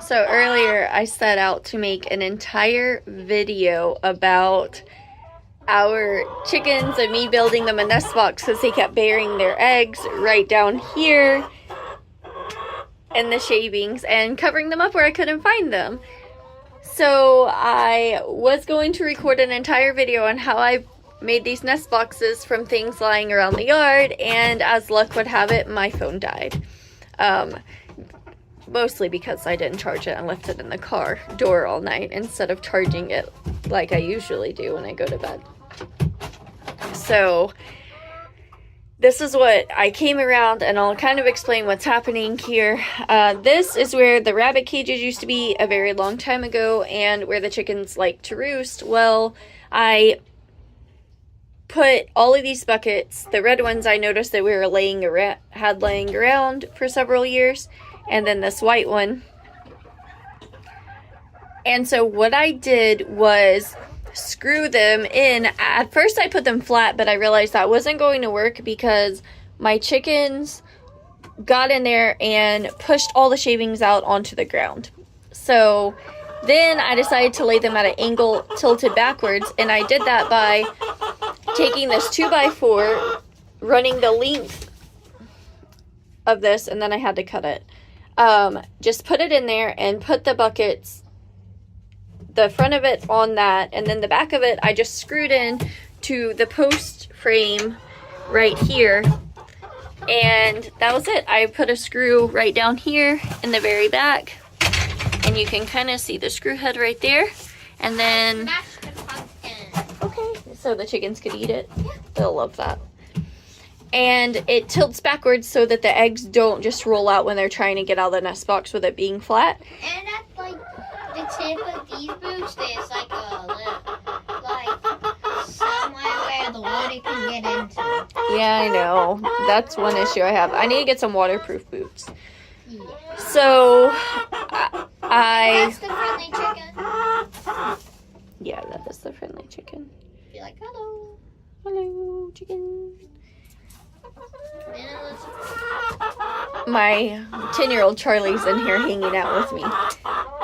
So earlier I set out to make an entire video about our chickens and me building them a nest box because they kept burying their eggs right down here in the shavings and covering them up where I couldn't find them. So I was going to record an entire video on how I made these nest boxes from things lying around the yard, and as luck would have it, my phone died. Mostly because I didn't charge it and left it in the car door all night instead of charging it like I usually do when I go to bed. So this is what I came around, and I'll kind of explain what's happening here. This is where the rabbit cages used to be a very long time ago and where the chickens like to roost. Well, I put all of these buckets, the red ones I noticed that we were laying around for several years, and then this white one. And so what I did was screw them in. At first I put them flat, but I realized that wasn't going to work because my chickens got in there and pushed all the shavings out onto the ground. So then I decided to lay them at an angle tilted backwards, and I did that by taking this 2x4, running the length of this, and then I had to cut it. Just put it in there and put the buckets, the front of it on that, and then the back of it I just screwed in to the post frame right here, and that was it. I put a screw right down here in the very back, and you can kind of see the screw head right there, and then okay, so the chickens could eat it. They'll love that. And it tilts backwards so that the eggs don't just roll out when they're trying to get out of the nest box with it being flat. And that's like the tip of these boots, there's like a little, like somewhere where the water can get into. Yeah, I know. That's one issue I have. I need to get some waterproof boots. Yeah. So That's the friendly chicken. Yeah, that is the friendly chicken. Be like, hello. Hello, chicken. Yeah, My 10-year-old Charlie's in here hanging out with me.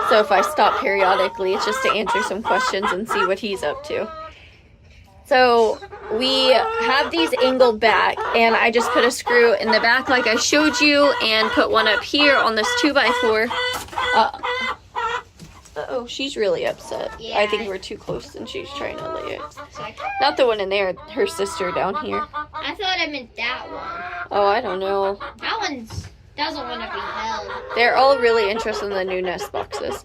So if I stop periodically, it's just to answer some questions and see what he's up to. So we have these angled back, and I just put a screw in the back like I showed you, and put one up here on this 2x4. Uh-oh, she's really upset. Yeah. I think we're too close and she's trying to lay it. Not the one in there, her sister down here. I thought I meant that one. Oh, I don't know. That one doesn't want to be held. They're all really interested in the new nest boxes.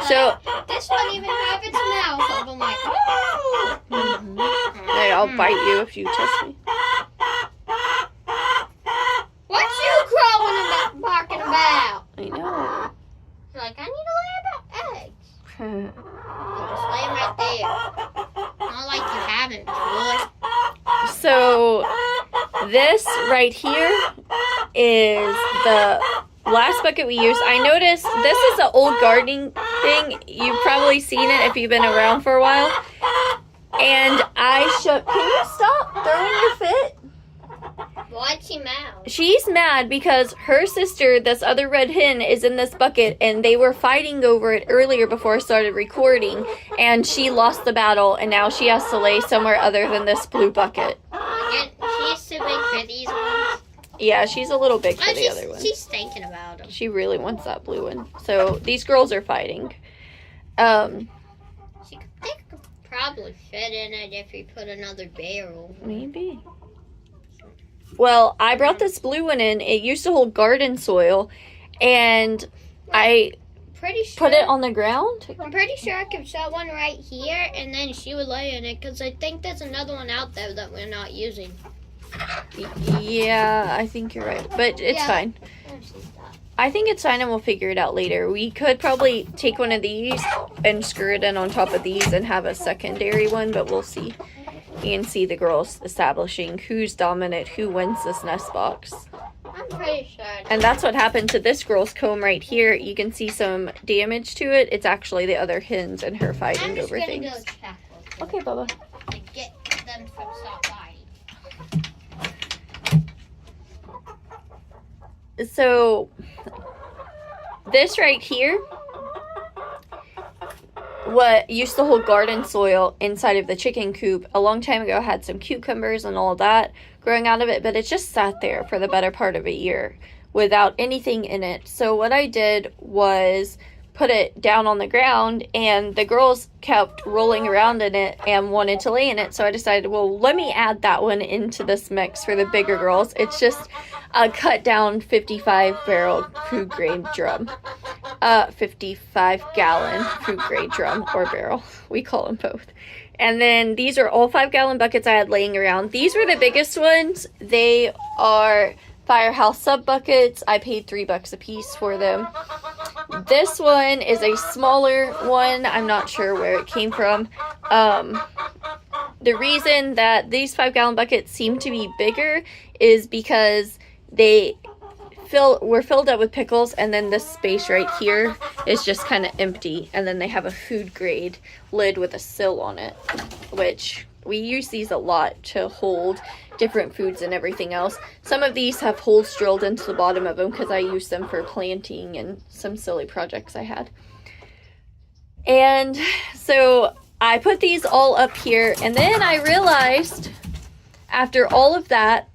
So, This one even have its mouth open like, oh! hey, I'll bite you if you touch me. What you crawling and barking about? I know. You're like, I need to lay about eggs. You just lay them right there. Not like you haven't, boy. So, this right here is the last bucket we used. I noticed this is an old gardening thing. You've probably seen it if you've been around for a while. And can you stop throwing your fit? Why's she mad? She's mad because her sister, this other red hen, is in this bucket, and they were fighting over it earlier before I started recording, and she lost the battle, and now she has to lay somewhere other than this blue bucket. She's too big for these ones. Yeah, she's a little big for the other one. She's thinking about them. She really wants that blue one. So these girls are fighting. They could probably fit in it if we put another barrel. Maybe. Well, I brought this blue one in. It used to hold garden soil, and I put it on the ground. I'm pretty sure I could set one right here, and then she would lay in it, because I think there's another one out there that we're not using. Yeah, I think you're right, but it's fine. I think it's fine, and we'll figure it out later. We could probably take one of these and screw it in on top of these and have a secondary one, but we'll see. You can see the girls establishing who's dominant, who wins this nest box. I'm pretty sure. And that's what happened to this girl's comb right here. You can see some damage to it. It's actually the other hens and her fighting over things. I'm just going to go check. Okay, Bubba. To get them from stop fighting. So, this right here what used to hold garden soil inside of the chicken coop a long time ago had some cucumbers and all that growing out of it, but it just sat there for the better part of a year without anything in it. So what I did was put it down on the ground, and the girls kept rolling around in it and wanted to lay in it. So I decided, well, let me add that one into this mix for the bigger girls. It's just a cut down 55 barrel food grade drum. 55 gallon food grade drum or barrel. We call them both. And then these are all 5 gallon buckets I had laying around. These were the biggest ones. They are Firehouse sub buckets. I paid $3 a piece for them. This one is a smaller one. I'm not sure where it came from. The reason that these 5 gallon buckets seem to be bigger is because they were filled up with pickles, and then this space right here is just kind of empty, and then they have a food grade lid with a sill on it, which we use these a lot to hold different foods and everything else. Some of these have holes drilled into the bottom of them because I use them for planting and some silly projects I had. And so I put these all up here, and then I realized after all of that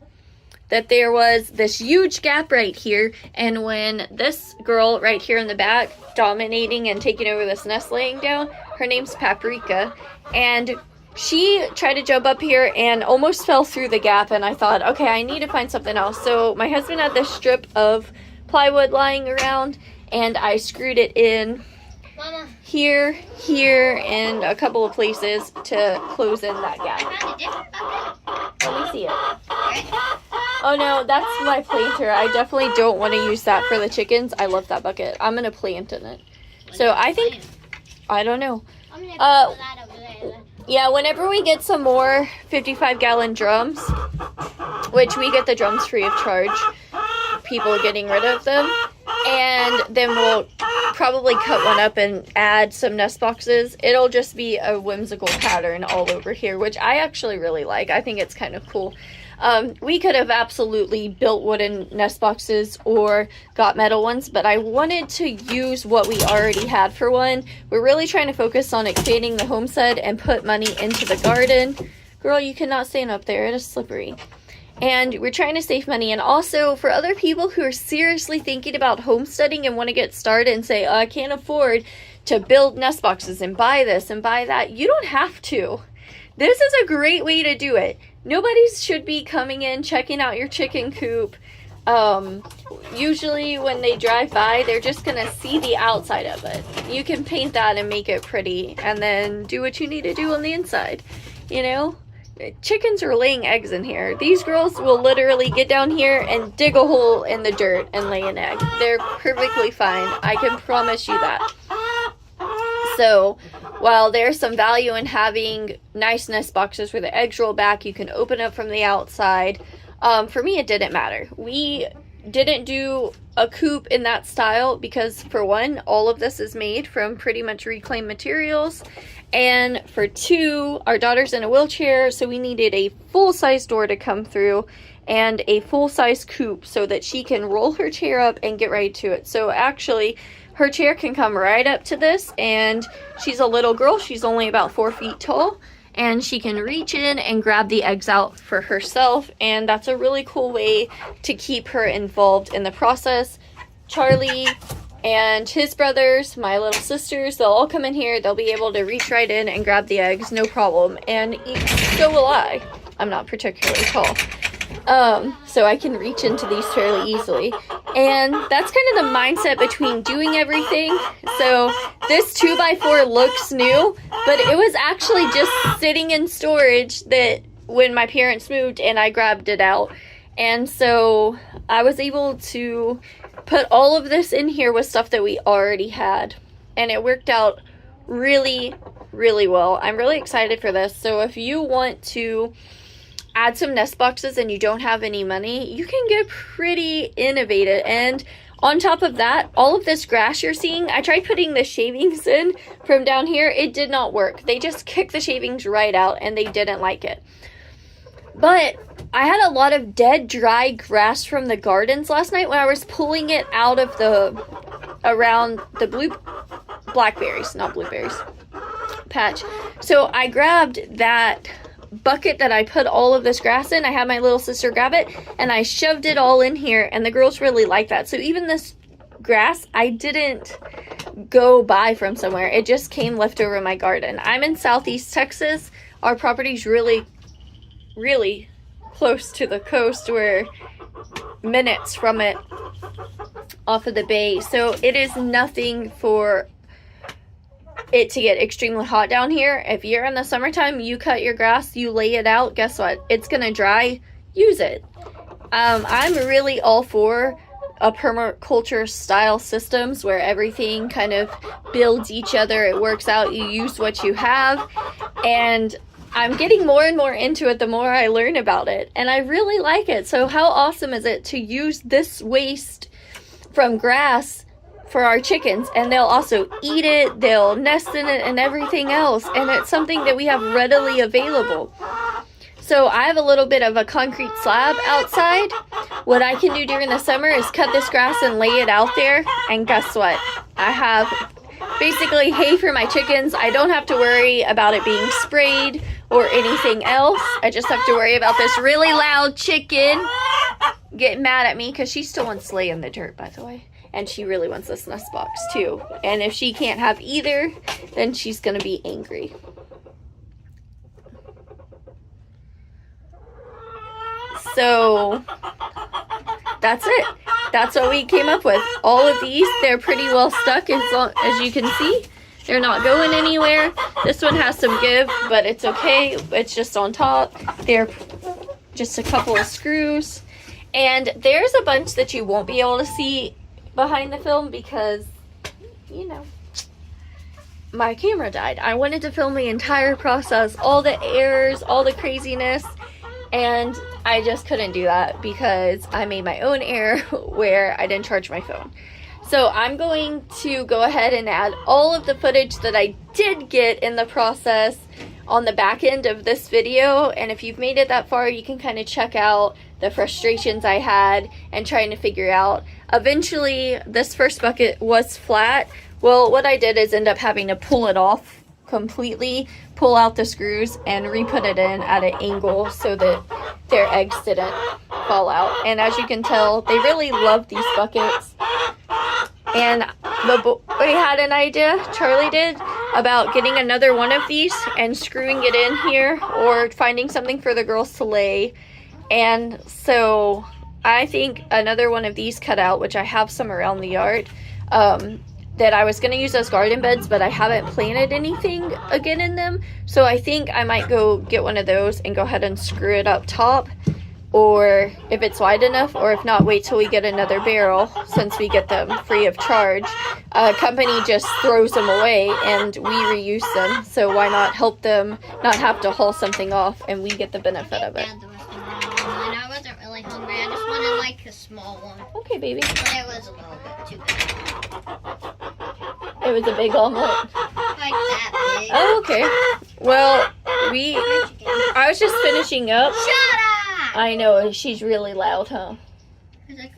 there was this huge gap right here. And when this girl right here in the back dominating and taking over this nest laying down, her name's Paprika, and she tried to jump up here and almost fell through the gap, and I thought, okay, I need to find something else. So my husband had this strip of plywood lying around, and I screwed it in Mama, here, and a couple of places to close in that gap. I found a different bucket. Let me see it. Oh no, that's my planter. I definitely don't want to use that for the chickens. I love that bucket. I'm going to plant in it. So I think, I don't know. I'm gonna put that over there. Yeah, whenever we get some more 55 gallon drums, which we get the drums free of charge, people are getting rid of them, and then we'll probably cut one up and add some nest boxes. It'll just be a whimsical pattern all over here, which I actually really like. I think it's kind of cool. We could have absolutely built wooden nest boxes or got metal ones, but I wanted to use what we already had for one. We're really trying to focus on expanding the homestead and put money into the garden. Girl, you cannot stand up there. It is slippery. And we're trying to save money. And also, for other people who are seriously thinking about homesteading and want to get started and say, oh, I can't afford to build nest boxes and buy this and buy that, you don't have to. This is a great way to do it. Nobody should be coming in, checking out your chicken coop. Usually when they drive by, they're just going to see the outside of it. You can paint that and make it pretty, and then do what you need to do on the inside. You know? Chickens are laying eggs in here. These girls will literally get down here and dig a hole in the dirt and lay an egg. They're perfectly fine. I can promise you that. So, while there's some value in having nice nest boxes where the eggs roll back, you can open up from the outside. For me, it didn't matter. We didn't do a coop in that style because, for one, all of this is made from pretty much reclaimed materials. And for two, our daughter's in a wheelchair, so we needed a full-size door to come through and a full-size coop so that she can roll her chair up and get right to it. So actually, her chair can come right up to this, and she's a little girl. She's only about 4 feet tall, and she can reach in and grab the eggs out for herself, and that's a really cool way to keep her involved in the process. Charlie and his brothers, my little sisters, they'll all come in here. They'll be able to reach right in and grab the eggs, no problem. And so will I. I'm not particularly tall. So I can reach into these fairly easily. And that's kind of the mindset between doing everything. So this 2x4 looks new, but it was actually just sitting in storage that when my parents moved and I grabbed it out. And so I was able to put all of this in here with stuff that we already had. And it worked out really, really well. I'm really excited for this. So if you want to add some nest boxes and you don't have any money, you can get pretty innovative. And on top of that, all of this grass you're seeing, I tried putting the shavings in from down here. It did not work. They just kicked the shavings right out and they didn't like it. But I had a lot of dead, dry grass from the gardens last night when I was pulling it out of around the blackberries, not blueberries. patch. So I grabbed that bucket that I put all of this grass in. I had my little sister grab it, and I shoved it all in here, and the girls really like that. So even this grass, I didn't go buy from somewhere. It just came left over in my garden. I'm in Southeast Texas. Our property's really, really close to the coast. We're minutes from it off of the bay. So it is nothing for it to get extremely hot down here. If you're in the summertime, you cut your grass, you lay it out, guess what? It's gonna dry. Use it. I'm really all for a permaculture style systems where everything kind of builds each other. It works out. You use what you have. And I'm getting more and more into it the more I learn about it. And I really like it. So how awesome is it to use this waste from grass for our chickens? And they'll also eat it. They'll nest in it and everything else. And it's something that we have readily available. So I have a little bit of a concrete slab outside. What I can do during the summer is cut this grass and lay it out there. And guess what? I have basically hay for my chickens. I don't have to worry about it being sprayed or anything else. I just have to worry about this really loud chicken getting mad at me because she still wants to lay in the dirt, by the way. And she really wants this nest box too. And if she can't have either, then she's going to be angry. So that's it. That's what we came up with. All of these, they're pretty well stuck as you can see. They're not going anywhere. This one has some give, but it's okay. It's just on top. They're just a couple of screws. And there's a bunch that you won't be able to see behind the film because, you know, my camera died. I wanted to film the entire process, all the errors, all the craziness, and I just couldn't do that because I made my own error where I didn't charge my phone. So I'm going to go ahead and add all of the footage that I did get in the process on the back end of this video. And if you've made it that far, you can kind of check out the frustrations I had and trying to figure out. Eventually, this first bucket was flat. Well, what I did is end up having to pull it off completely, pull out the screws and re-put it in at an angle so that their eggs didn't fall out. And as you can tell, they really love these buckets. And the boy had an idea, Charlie did, about getting another one of these and screwing it in here or finding something for the girls to lay. And so I think another one of these cut out, which I have some around the yard, that I was going to use as garden beds, but I haven't planted anything again in them. So I think I might go get one of those and go ahead and screw it up top, or if it's wide enough, or if not, wait till we get another barrel since we get them free of charge. A company just throws them away and we reuse them. So why not help them not have to haul something off and we get the benefit of it. I wasn't really hungry. I just wanted like a small one. Okay, baby. But it was a little bit too big. It was a big omelet. Like that big. Oh, okay. Well, I was just finishing up. Shut up! I know, she's really loud, huh? I was like,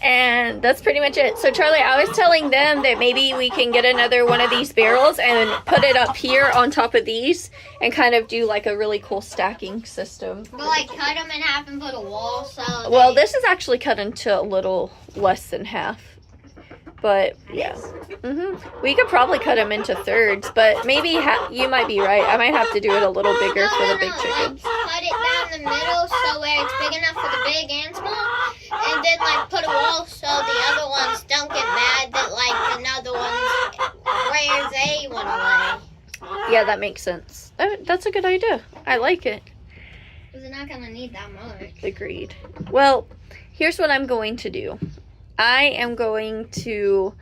And that's pretty much it. So Charlie, I was telling them that maybe we can get another one of these barrels and put it up here on top of these and kind of do like a really cool stacking system. but like cut them in half and put a wall so. Well, this is actually cut into a little less than half. But yeah, we could probably cut them into thirds, but maybe you might be right. I might have to do it a little bigger for the big chickens. Like, cut it down the middle so where it's big enough for the big and small, and then like put a wall so the other ones don't get mad that like another one's where they want to lay. Yeah, that makes sense. That's a good idea. I like it. Because they're not gonna need that much. Agreed. Well, here's what I'm going to do. I am going to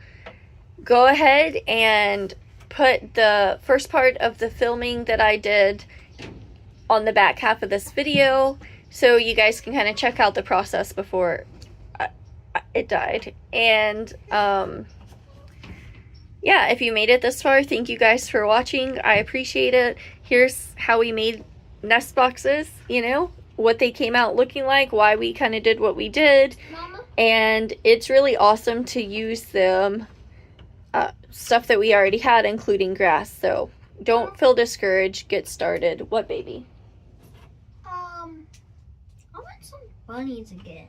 go ahead and put the first part of the filming that I did on the back half of this video so you guys can kind of check out the process before it died. And yeah, if you made it this far, thank you guys for watching. I appreciate it. Here's how we made nest boxes, you know, what they came out looking like, why we kind of did what we did. Mama? And it's really awesome to use them stuff that we already had, including grass. So don't feel discouraged. Get started. What, baby? I want some bunnies again.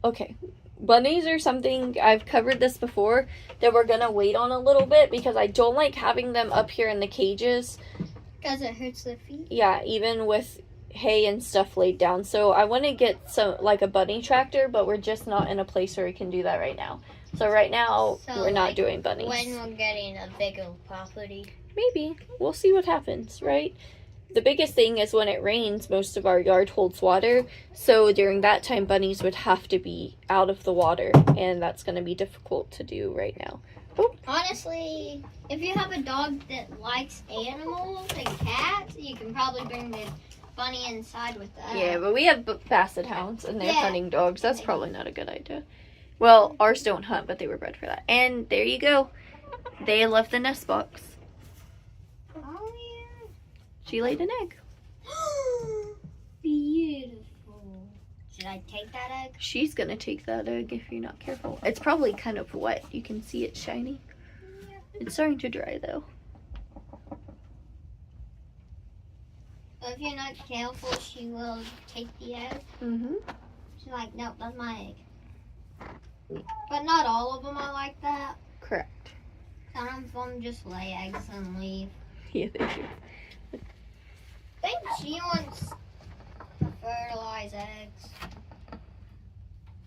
Okay. Bunnies are something, I've covered this before, that we're going to wait on a little bit because I don't like having them up here in the cages. Because it hurts their feet? Yeah, even with hay and stuff laid down. So I want to get some, like a bunny tractor, but we're just not in a place where we can do that right now. So right now, we're not doing bunnies. When we're getting a bigger property? Maybe. We'll see what happens, right? The biggest thing is when it rains, most of our yard holds water. So during that time, bunnies would have to be out of the water. And that's going to be difficult to do right now. Oh. Honestly, if you have a dog that likes animals and cats, you can probably bring the bunny inside with that. Yeah, but we have basset hounds and they're hunting dogs. That's probably not a good idea. Well, ours don't hunt, but they were bred for that. And there you go. They left the nest box. Oh, yeah. She laid an egg. Beautiful. Should I take that egg? She's going to take that egg if you're not careful. It's probably kind of wet. You can see it shiny. Yeah. It's starting to dry, though. If you're not careful, she will take the egg. Mm-hmm. She's like, nope, that's my egg. But not all of them are like that. Correct. Some of them just lay eggs and leave. Yeah, they do. I think she wants to fertilize eggs.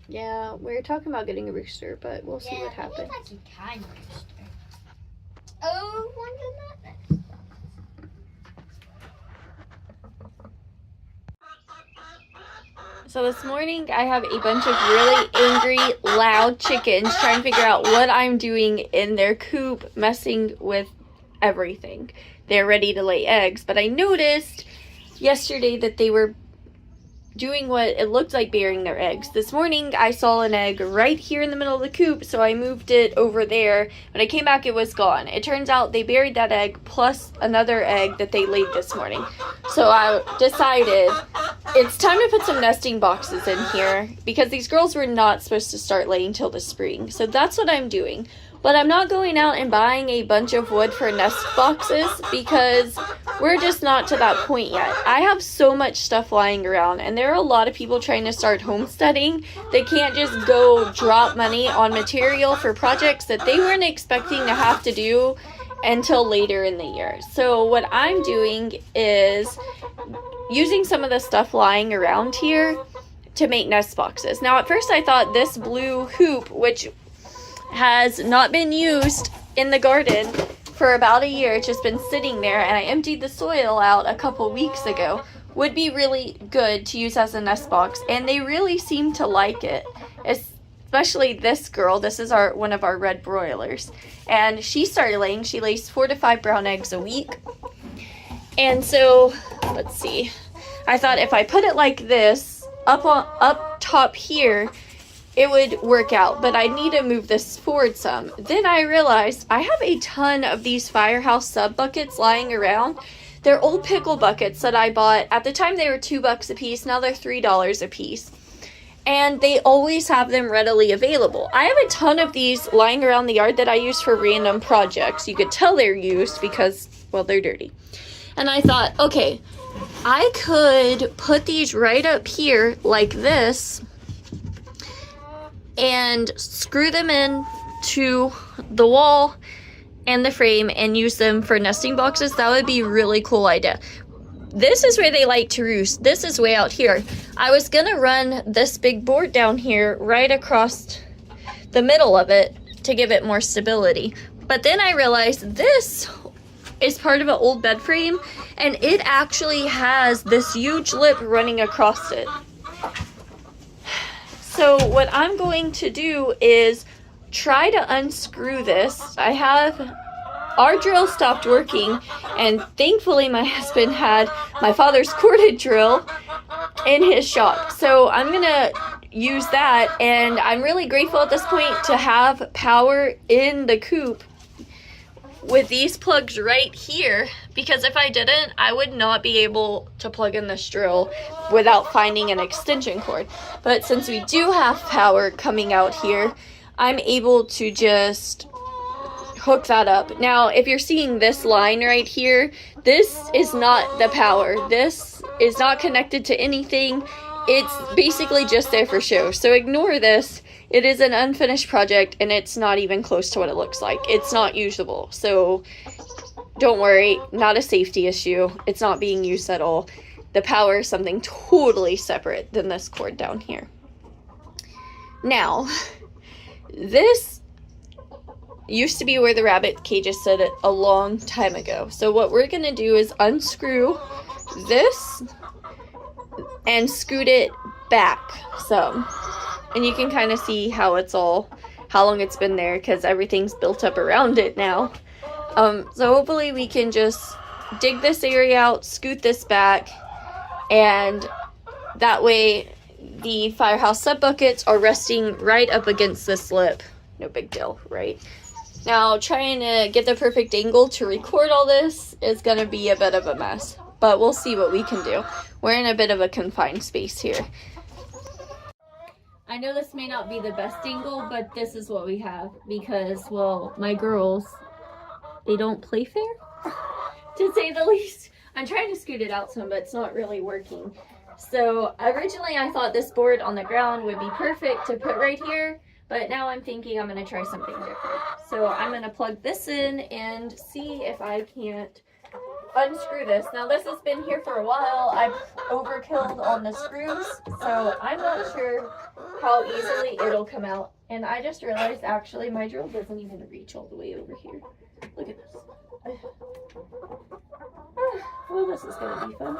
Yeah, we were talking about getting a rooster, but we'll see what happens. Like a kind rooster. Oh, wonder that next. So this morning I have a bunch of really angry, loud chickens trying to figure out what I'm doing in their coop, messing with everything. They're ready to lay eggs, but I noticed yesterday that they were doing what it looked like burying their eggs. This morning I saw an egg right here in the middle of the coop, so I moved it over there. When I came back, it was gone. It turns out they buried that egg plus another egg that they laid this morning. So I decided it's time to put some nesting boxes in here because these girls were not supposed to start laying till the spring. So that's what I'm doing. But I'm not going out and buying a bunch of wood for nest boxes because we're just not to that point yet. I have so much stuff lying around, and there are a lot of people trying to start homesteading. They can't just go drop money on material for projects that they weren't expecting to have to do until later in the year. So what I'm doing is using some of the stuff lying around here to make nest boxes. Now at first I thought this blue hoop, which has not been used in the garden for about a year, it's just been sitting there, and I emptied the soil out a couple weeks ago, would be really good to use as a nest box, and they really seem to like it. Especially this girl. This is one of our red broilers, and she started laying. She lays 4 to 5 brown eggs a week. And so let's see, I thought if I put it like this up top here, it would work out, but I need to move this forward some. Then I realized I have a ton of these firehouse sub buckets lying around. They're old pickle buckets that I bought. At the time they were $2 a piece. Now they're $3 a piece. And they always have them readily available. I have a ton of these lying around the yard that I use for random projects. You could tell they're used because, well, they're dirty. And I thought, okay, I could put these right up here like this and screw them in to the wall and the frame and use them for nesting boxes. That would be a really cool idea. This is where they like to roost. This is way out here. I was gonna run this big board down here right across the middle of it to give it more stability. But then I realized this is part of an old bed frame, and it actually has this huge lip running across it. So what I'm going to do is try to unscrew this. Our drill stopped working, and thankfully my husband had my father's corded drill in his shop. So I'm gonna use that, and I'm really grateful at this point to have power in the coop with these plugs right here, because if I didn't, I would not be able to plug in this drill without finding an extension cord. But since we do have power coming out here, I'm able to just hook that up. Now, if you're seeing this line right here, this is not the power. This is not connected to anything. It's basically just there for show. So ignore this. It is an unfinished project, and it's not even close to what it looks like. It's not usable. So don't worry, not a safety issue. It's not being used at all. The power is something totally separate than this cord down here. Now, this used to be where the rabbit cages sit a long time ago. So what we're going to do is unscrew this and scoot it back some. And you can kind of see how long it's been there, because everything's built up around it now. So hopefully we can just dig this area out, scoot this back, and that way the firehouse set buckets are resting right up against this lip. No big deal, right? Now, trying to get the perfect angle to record all this is going to be a bit of a mess, but we'll see what we can do. We're in a bit of a confined space here. I know this may not be the best angle, but this is what we have because, well, my girls, they don't play fair, to say the least. I'm trying to scoot it out some, but it's not really working. So originally I thought this board on the ground would be perfect to put right here, but now I'm thinking I'm going to try something different. So I'm going to plug this in and see if I can't unscrew this. Now this has been here for a while. I've overkilled on the screws, so I'm not sure how easily it'll come out. And I just realized actually my drill doesn't even reach all the way over here. Look at this. Well, this is going to be fun.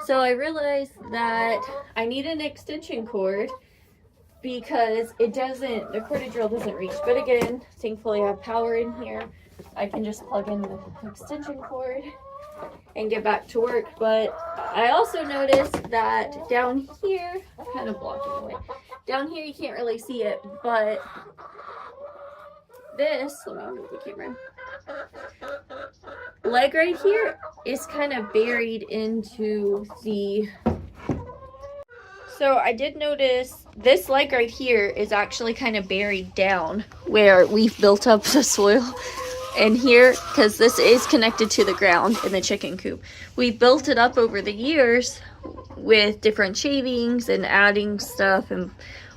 So I realized that I need an extension cord because the corded drill doesn't reach. But again, thankfully I have power in here. I can just plug in the extension cord and get back to work. But I also noticed that down here, I'm kind of blocking the way. Down here you can't really see it, but this, hold on, move the camera. Leg right here is kind of buried into the... So I did notice this leg right here is actually kind of buried down where we've built up the soil. And here, because this is connected to the ground in the chicken coop, we built it up over the years with different shavings and adding stuff and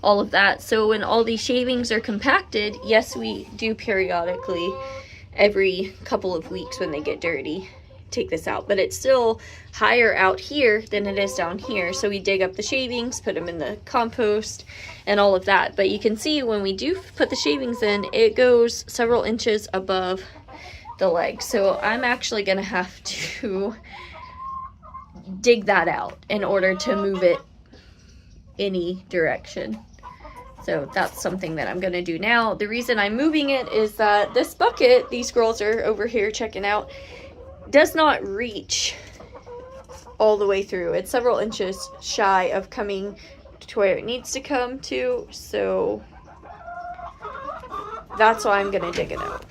all of that. So when all these shavings are compacted, yes, we do periodically, every couple of weeks when they get dirty, take this out. But it's still higher out here than it is down here. So we dig up the shavings, put them in the compost and all of that. But you can see when we do put the shavings in, it goes several inches above the leg. So I'm actually gonna have to dig that out in order to move it any direction. So that's something that I'm gonna do now. The reason I'm moving it is that this bucket, these girls are over here checking out, does not reach all the way through. It's several inches shy of coming to where it needs to come to, so that's why I'm gonna dig it out.